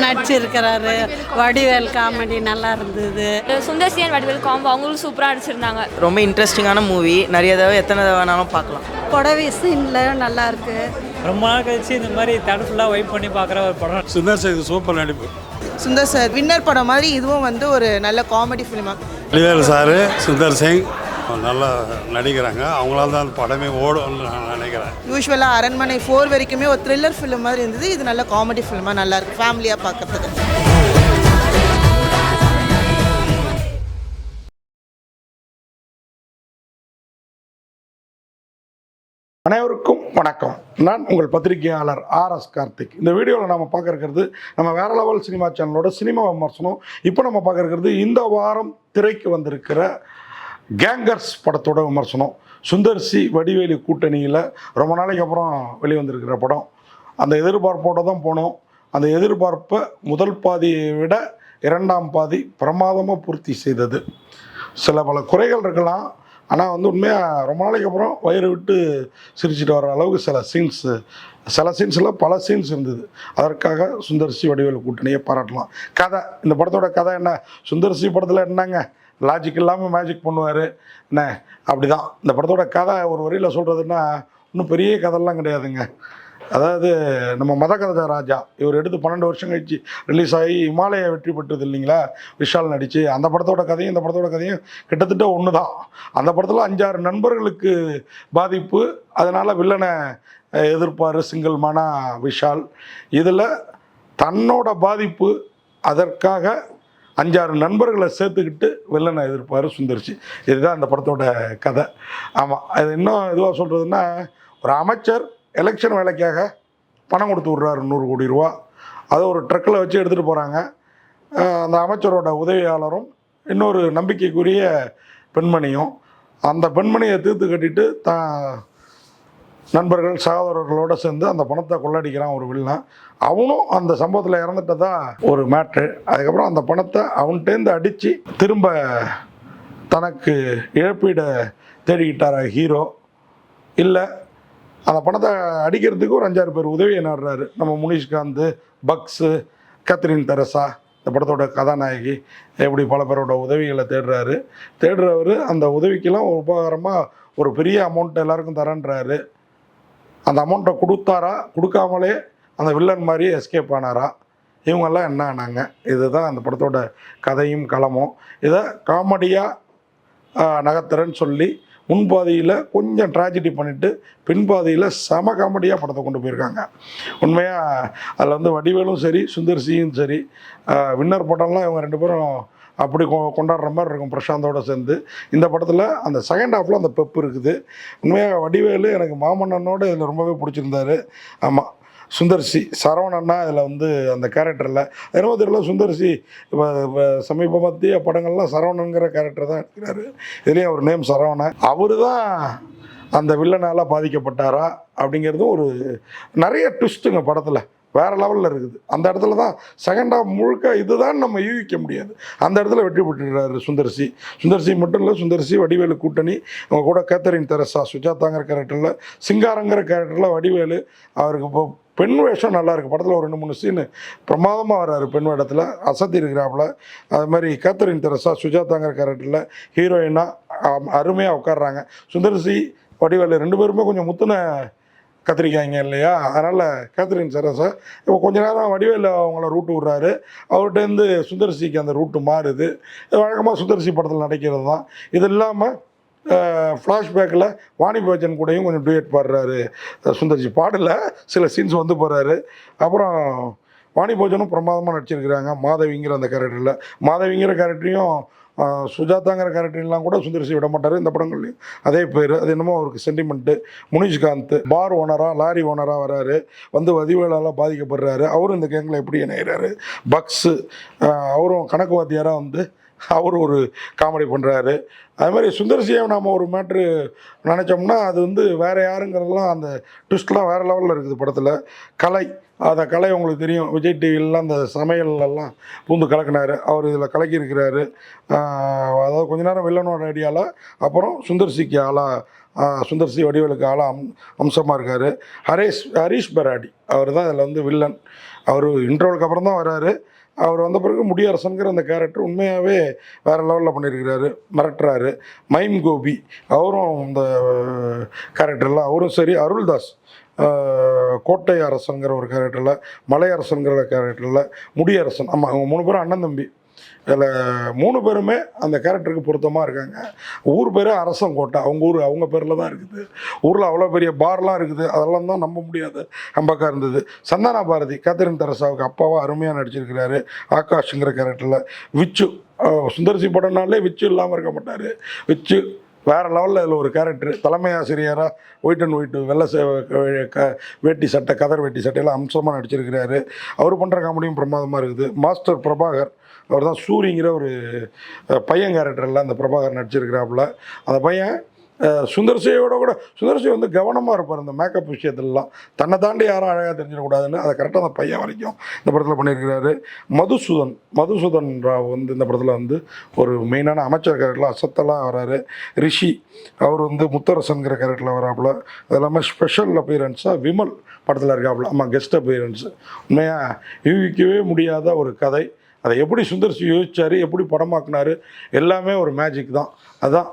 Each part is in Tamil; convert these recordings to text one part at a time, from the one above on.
நடிச்சிருக்கிறாரு. வடிவேல் காமெடி நல்லா இருந்தது. சுந்தர்சி அண்ட் வடிவேல் காம்போ அவங்களும் சூப்பராக நடிச்சிருந்தாங்க. ரொம்ப இன்ட்ரெஸ்டிங்கான மூவி. நிறைய தடவை எத்தனை தடவை வேணாலும் பார்க்கலாம். புடவை சீனில் நல்லா இருக்கு. ரொம்ப நாள் கழிச்சு இந்த மாதிரி தேட்டர் ஃபுல்லாக வெயிட் பண்ணி பார்க்குற ஒரு படம். சுந்தர் சார் சூப்பர் நடிப்பு. சுந்தர் சார் வின்னர் படம் மாதிரி இதுவும் வந்து ஒரு நல்ல காமெடி ஃபிலிமாக. வடிவேல் சார் சுந்தர் சிங் நல்லா நடிக்கிறாங்க. அவங்களால தான் அந்த படமே ஓடும்னு நான் நினைக்கிறேன். யூஸ்வலாக அரண்மனை 4 வரைக்குமே ஒரு த்ரில்லர் ஃபிலிம் மாதிரி இருந்தது. இது நல்ல காமெடி ஃபிலிமாக நல்லா இருக்கு, ஃபேமிலியாக பார்க்கறதுக்கு. அனைவருக்கும் வணக்கம். நான் உங்கள் பத்திரிகையாளர் RS கார்த்திக். இந்த வீடியோவில் நம்ம பார்க்க இருக்கிறது நம்ம வேற லெவல் சினிமா சேனலோட சினிமா விமர்சனம். இப்போ நம்ம பார்க்க இருக்கிறது இந்த வாரம் திரைக்கு வந்திருக்கிற கேங்கர்ஸ் படத்தோட விமர்சனம். சுந்தர்சி வடிவேலு கூட்டணியில் ரொம்ப நாளைக்கு அப்புறம் வெளிவந்திருக்கிற படம். அந்த எதிர்பார்ப்போடு தான் போனோம். அந்த எதிர்பார்ப்பை முதல் பாதியை விட இரண்டாம் பாதி பிரமாதமாக பூர்த்தி செய்தது. சில பல குறைகள் இருக்கலாம், ஆனால் வந்து உண்மையாக ரொம்ப நாளைக்கு அப்புறம் வயிறு விட்டு சிரிச்சிட்டு வர அளவுக்கு சில சீன்ஸில் பல சீன்ஸ் இருந்தது. அதற்காக சுந்தர்சி வடிவேலு கூட்டணியை பாராட்டலாம். கதை, இந்த படத்தோட கதை என்ன? சுந்தர்சி படத்தில் என்னங்க லாஜிக் இல்லாமல் மேஜிக் பண்ணுவார் என்ன, அப்படி தான் இந்த படத்தோட கதை. ஒரு வரியில் சொல்கிறதுன்னா இன்னும் பெரிய கதையெல்லாம் கிடையாதுங்க. அதாவது நம்ம மதகத ராஜா இவர் எடுத்து 12 வருஷம் கழிச்சு ரிலீஸ் ஆகி இமாலயா வெற்றி பெற்றது இல்லைங்களா, விஷால் நடித்து. அந்த படத்தோட கதையும் இந்த படத்தோட கதையும் கிட்டத்தட்ட ஒன்று தான். அந்த படத்தில் 5-6 நண்பர்களுக்கு பாதிப்பு, அதனால் வில்லனை எதிர்ப்பார் சிங்கிள்மானா விஷால். இதில் தன்னோட பாதிப்பு, அதற்காக 5-6 நண்பர்களை சேர்த்துக்கிட்டு வில்லனை எதிர்ப்பார் சுந்தர்சி. இதுதான் அந்த படத்தோட கதை. ஆமாம், அது இன்னும் இதுவாக சொல்கிறதுன்னா, ஒரு அமைச்சர் எலெக்ஷன் வேலைக்காக பணம் கொடுத்து விட்றாரு 100 கோடி ரூபா. அதை ஒரு ட்ரக்கில் வச்சு எடுத்துகிட்டு போகிறாங்க. அந்த அமைச்சரோட உதவியாளரும் இன்னொரு நம்பிக்கைக்குரிய பெண்மணியும். அந்த பெண்மணியை தீர்த்து கட்டிட்டு தான் நண்பர்கள் சகோதரர்களோடு சேர்ந்து அந்த பணத்தை கொள்ளடிக்கிறான் ஒரு வில்லன். அவனும் அந்த சம்பவத்தில் இறந்துட்டதா ஒரு மேட்ரு. அதுக்கப்புறம் அந்த பணத்தை அவன்கிட்டேருந்து அடித்து திரும்ப தனக்கு இழப்பீடை தேடிக்கிட்டாரா ஹீரோ. இல்லை, அந்த பணத்தை அடிக்கிறதுக்கு ஒரு 5-6 பேர் உதவியை நாடுறாரு. நம்ம முனிஷ்காந்த், பக்ஸு, கேத்ரின் தெரசா, இந்த படத்தோட கதாநாயகி, எப்படி பல பேரோட உதவிகளை தேடுறவர் அந்த உதவிக்கெல்லாம் ஒரு உபகாரமாக ஒரு பெரிய அமௌண்ட்டை எல்லாருக்கும் தரேன்றாரு. அந்த அமௌண்ட்டை கொடுத்தாரா, கொடுக்காமலே அந்த வில்லன் மாதிரி எஸ்கேப் ஆனாரா, இவங்கெல்லாம் என்ன ஆனாங்க? இதுதான் அந்த படத்தோட கதையும் களமும். இதை காமெடியாக நகர்த்துறேன்னு சொல்லி முன்பாதியில் கொஞ்சம் ட்ராஜடி பண்ணிவிட்டு பின்பாதியில் செம காமெடியாக படத்தை கொண்டு போயிருக்காங்க. உண்மையாக அதில் வந்து வடிவேலும் சரி சுந்தர்சியும் சரி, வின்னர் படம்லாம் இவங்க 2 பேரும் அப்படி கொண்டாடுற மாதிரி இருக்கும் பிரசாந்தோடு சேர்ந்து. இந்த படத்தில் அந்த செகண்ட் ஹாஃபில் அந்த பெப்பு இருக்குது. உண்மையாக வடிவேலு எனக்கு மாமன்னனோடு இதில் ரொம்பவே பிடிச்சிருந்தாரு. ஆமாம், சுந்தர்சி சரவணன்னா இதில் வந்து அந்த கேரக்டரில் என்னமோ தெரியல, சுந்தர்சி இப்போ சமீபத்திய படங்கள்லாம் சரவணங்கிற கேரக்டர் தான் எடுக்கிறாரு. இதுலேயும் அவர் நேம் சரவணன். அவர் தான் அந்த வில்லனால் பாதிக்கப்பட்டாரா அப்படிங்கிறதும் ஒரு நிறைய ட்விஸ்ட்டுங்க படத்தில் வேறு லெவலில் இருக்குது. அந்த இடத்துல தான் செகண்ட் ஹாஃப் முழுக்க இதுதான் நம்ம யூகிக்க முடியாது. அந்த இடத்துல வெற்றி பெற்றுறாரு சுந்தர்சி. சுந்தர்சி மட்டும் இல்லை, சுந்தர்சி வடிவேலு கூட்டணி. அவங்க கூட கேத்தரின் தெரசா, சுஜாதாங்கிற கேரக்டரில், சிங்காரங்கிற கேரக்டரில் வடிவேலு. அவருக்கு இப்போ பெண் வேஷம் நல்லாயிருக்கு. படத்தில் ஒரு 2-3 சீனு பிரமாதமாக வர்றாரு பெண் வேடத்தில், அசத்தி இருக்கிறாப்புல. அது மாதிரி கேத்தரின் தெரசா சுஜாதாங்கிற கேரக்டரில் ஹீரோயினாக அருமையாக உட்காடுறாங்க. சுந்தர்சி வடிவேலு 2 பேருமே கொஞ்சம் முத்துன கத்திரிக்காய்ங்க இல்லையா, அதனால் கேத்ரின் தெரசா இப்போ கொஞ்ச நேரம் வடிவேலு அவங்கள ரூட்டு விட்றாரு. அவர்கிட்டேருந்து சுந்தர்சிக்கு அந்த ரூட்டு மாறுது. வழக்கமாக சுந்தர்சி படத்தில் நடக்கிறது தான். இது இல்லாமல் ஃப்ளாஷ்பேக்கில் வாணி பச்சன் கூடயும் கொஞ்சம் டூயட் பாடுறாரு சுந்தர்சி. பாடல சில சீன்ஸ் வந்து போகிறாரு. அப்புறம் வாணி போஜனும் பிரமாதமாக நடிச்சிருக்கிறாங்க மாதவிங்கிற அந்த கேரக்டரில். மாதவிங்கிற கேரக்டரையும் சுஜாதாங்கிற கேரக்டர்லாம் கூட சுந்தர்சி விட மாட்டார். இந்த படங்கள்லையும் அதே பேர். அது என்னமோ அவருக்கு சென்டிமெண்ட்டு. முனிஷ்காந்த் பார் ஓனராக, லாரி ஓனராக வராரு, வந்து வதிவேலால் பாதிக்கப்படுறாரு. அவரும் இந்த கேங்கில் எப்படி இணைகிறாரு. பக்ஸு அவரும் கணக்கு வாத்தியாராக வந்து அவர் ஒரு காமெடி பண்ணுறாரு. அது மாதிரி சுந்தர்சியை நாம் ஒரு மேட்ரு நினச்சோம்னா அது வந்து வேறு யாருங்கிறதுலாம் அந்த ட்விஸ்ட்லாம் வேறு லெவலில் இருக்குது படத்தில். கலை, அந்த கலை உங்களுக்கு தெரியும், விஜய் டிவிலலாம் அந்த சமையல்லாம் பூந்து கலக்கினார். அவர் இதில் கலக்கியிருக்கிறாரு. அதாவது கொஞ்ச நேரம் வில்லனோட ஐடியாவில், அப்புறம் சுந்தர்சிக்கு சுந்தர்சி வடிவேலுக்கு அம்சமாக இருக்கார். ஹரீஷ் பெராடி அவர் தான் இதில் வந்து வில்லன். அவர் இன்டர்வலுக்கு அப்புறம் தான் வராரு. அவர் வந்த பிறகு முடியரசன்கிற அந்த கேரக்டர் உண்மையாகவே வேறு லெவலில் பண்ணியிருக்கிறாரு, மிரட்டுறாரு. மைம் கோபி அவரும் இந்த கேரக்டரில் அவரும் சரி. அருள்தாஸ் கோட்டை அரசன்கிற ஒரு கேரக்டரில், மலை அரசன்கிற கேரக்டரில், முடியரசன், ஆமாம் அவங்க 3 பேரும் அண்ணன் தம்பி. இதில் 3 பேருமே அந்த கேரக்டருக்கு பொருத்தமாக இருக்காங்க. ஊர் பேர் அரசங்கோட்டை, அவங்க ஊர் அவங்க பேரில் தான் இருக்குது. ஊரில் அவ்வளோ பெரிய பார்லாம் இருக்குது, அதெல்லாம் தான் நம்ப முடியாது அம்பக்கா இருந்தது. சந்தானா பாரதி கேத்தரின் தெரசாவுக்கு அப்பாவாக அருமையாக நடிச்சிருக்கிறாரு. ஆகாஷ்ங்கிற கேரக்டரில். விச்சு சுந்தர்சி படம்னாலே விச்சு இல்லாமல் இருக்க மாட்டார். விச்சு வேறு லெவலில் இதில் ஒரு கேரக்டர். தலைமை ஆசிரியராக ஒயிட் அண்ட் ஒயிட் வெள்ளை வேட்டி சட்டை, கதர் வேட்டி சட்டையெல்லாம் அம்சமாக நடிச்சிருக்கிறாரு. அவர் பண்ணுற காமெடியும் பிரமாதமாக இருக்குது. மாஸ்டர் பிரபாகர் அவர் தான் சூரிங்கிற ஒரு பையன் கேரக்டரில் அந்த பிரபாகர் நடிச்சிருக்கிறாப்புல. அந்த பையன் சுந்தர்சியோட கூட சுந்தர்சி வந்து கவனமாக இருப்பார் இந்த மேக்கப் விஷயத்துலலாம். தன்னை தாண்டி யாரும் அழகாக தெரிஞ்சிடக்கூடாதுன்னு அதை கரெக்டாக அந்த பையன் வரைக்கும் இந்த படத்தில் பண்ணியிருக்கிறாரு. மதுசூதன் ராவ் வந்து இந்த படத்தில் வந்து ஒரு மெயினான அமைச்சர் கேரக்டரில் அசத்தலாக வராரு. ரிஷி அவர் வந்து முத்தரசன்கிற கேரக்டரில் வராப்புல. அது இல்லாமல் ஸ்பெஷல் அப்பியரன்ஸாக விமல் படத்தில் இருக்காப்புல. ஆமாம், கெஸ்ட் அப்பியரன்ஸு. உண்மையாக யூகிக்கவே முடியாத ஒரு கதை. அதை எப்படி சுந்தர்சி யோசிச்சார், எப்படி படமாக்குனார், எல்லாமே ஒரு மேஜிக் தான். அதுதான்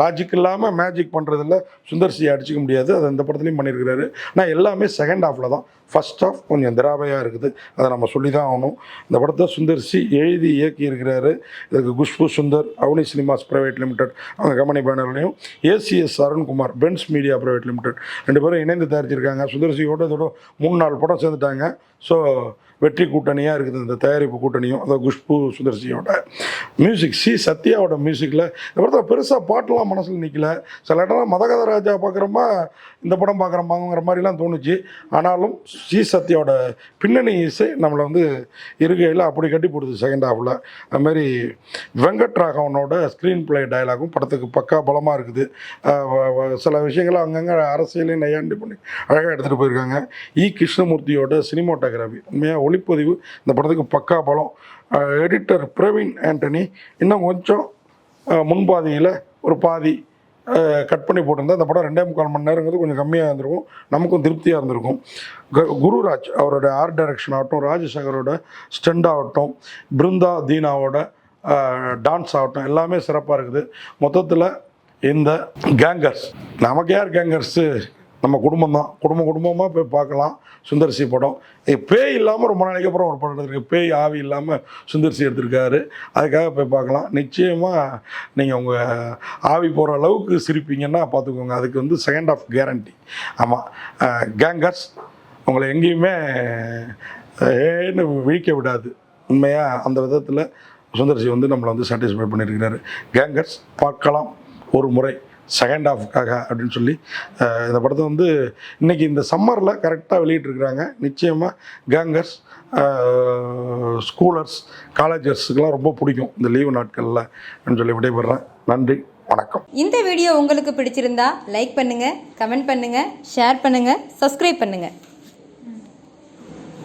லாஜிக் இல்லாமல் மேஜிக் பண்ணுறதில்ல சுந்தர்சியை அடிச்சிக்க முடியாது. அது இந்த படத்துலையும் பண்ணியிருக்கிறாரு. ஆனால் எல்லாமே செகண்ட் ஹாஃபில் தான். ஃபஸ்ட் ஹாஃப் கொஞ்சம் திராவையாக இருக்குது, அதை நம்ம சொல்லி தான் ஆகணும். இந்த படத்தை சுந்தர்சி எழுதி இயக்கியிருக்கிறாரு. இதுக்கு Khushbu Sundar Avni Cinemax private limited அவங்க கம்பெனி பேனர்லையும், ACS Arunkumar Benzz media private limited 2 பேரும் இணைந்து தயாரிச்சிருக்காங்க. சுந்தர்சியோட இதோட 3-4 படம் சேர்ந்துட்டாங்க. ஸோ வெற்றி கூட்டணியாக இருக்குது இந்த தயாரிப்பு கூட்டணியும். அதாவது குஷ்பு சுந்தர்சியோட மியூசிக், சத்யாவோட மியூசிக்கில் இந்த படத்தில் பெருசாக பாட்டெலாம் மனசில் நிற்கல. சில இடம்லாம் மதகத ராஜா பார்க்குறோமா இந்த படம் பார்க்குறோமாங்கிற மாதிரிலாம் தோணுச்சு. ஆனாலும் சத்யாவோட பின்னணி இசை நம்மளை வந்து இருக்கையில் அப்படி கட்டி போடுது செகண்ட் ஹாஃபில். அதுமாரி வெங்கட் ராகவனோட ஸ்க்ரீன் பிளே டயலாகும் படத்துக்கு பக்கா பலமாக இருக்குது. சில விஷயங்களை அங்கங்கே அரசியலையும் நையாண்டி பண்ணி அழகாக எடுத்துகிட்டு போயிருக்காங்க. கிருஷ்ணமூர்த்தியோட சினிமோட்டோகிராஃபி உண்மையாக ஒளிப்பதிவு இந்த படத்துக்கு பக்கா பலம். எடிட்டர் பிரவீன் ஆண்டனி இன்னும் கொஞ்சம் முன்பாதியில் ஒரு பாதி கட் பண்ணி போட்டிருந்தா இந்த படம் 2.25 மணி நேரங்கிறது கொஞ்சம் கம்மியாக இருந்திருக்கும், நமக்கும் திருப்தியாக இருந்திருக்கும். குருராஜ் அவரோட ஆர்ட் டைரக்ஷன் ஆகட்டும், ராஜசேகரோட ஸ்டண்ட் ஆகட்டும், பிருந்தா தீனாவோட டான்ஸ் ஆகட்டும், எல்லாமே சிறப்பாக இருக்குது. மொத்தத்தில் இந்த கேங்கர்ஸ், நமக்கு யார் கேங்கர்ஸு, நம்ம குடும்பம் தான். குடும்பமாக போய் பார்க்கலாம் சுந்தர்சி படம். பேய் இல்லாமல் ரொம்ப நாளைக்கு அப்புறம் ஒரு படம் எடுத்திருக்கு. பேய் ஆவி இல்லாமல் சுந்தர்சி எடுத்திருக்காரு. அதுக்காக போய் பார்க்கலாம். நிச்சயமாக நீங்கள் உங்கள் ஆவி போகிற அளவுக்கு சிரிப்பீங்கன்னா பார்த்துக்கோங்க. அதுக்கு வந்து செகண்ட் ஆஃப் கேரண்டி. ஆமாம், கேங்கர்ஸ் உங்களை எங்கேயுமே ஏன்னு விழிக்க விடாது. உண்மையாக அந்த விதத்தில் சுந்தர்சி வந்து நம்மளை வந்து சாட்டிஸ்ஃபை பண்ணியிருக்கிறாரு. கேங்கர்ஸ் பார்க்கலாம் ஒரு முறை செகண்ட் ஹாஃப்காக அப்படின்னு சொல்லி. இந்த படத்தை வந்து இன்றைக்கி இந்த சம்மரில் கரெக்டாக வெளியிட்ருக்குறாங்க. நிச்சயமாக கேங்கர்ஸ் ஸ்கூலர்ஸ் காலேஜர்ஸுக்கெல்லாம் ரொம்ப பிடிக்கும் இந்த லீவு நாட்களில் அப்படின்னு சொல்லி விடைபெறேன். நன்றி, வணக்கம். இந்த வீடியோ உங்களுக்கு பிடிச்சிருந்தா லைக் பண்ணுங்கள், கமெண்ட் பண்ணுங்கள், ஷேர் பண்ணுங்கள், சப்ஸ்கிரைப் பண்ணுங்கள்.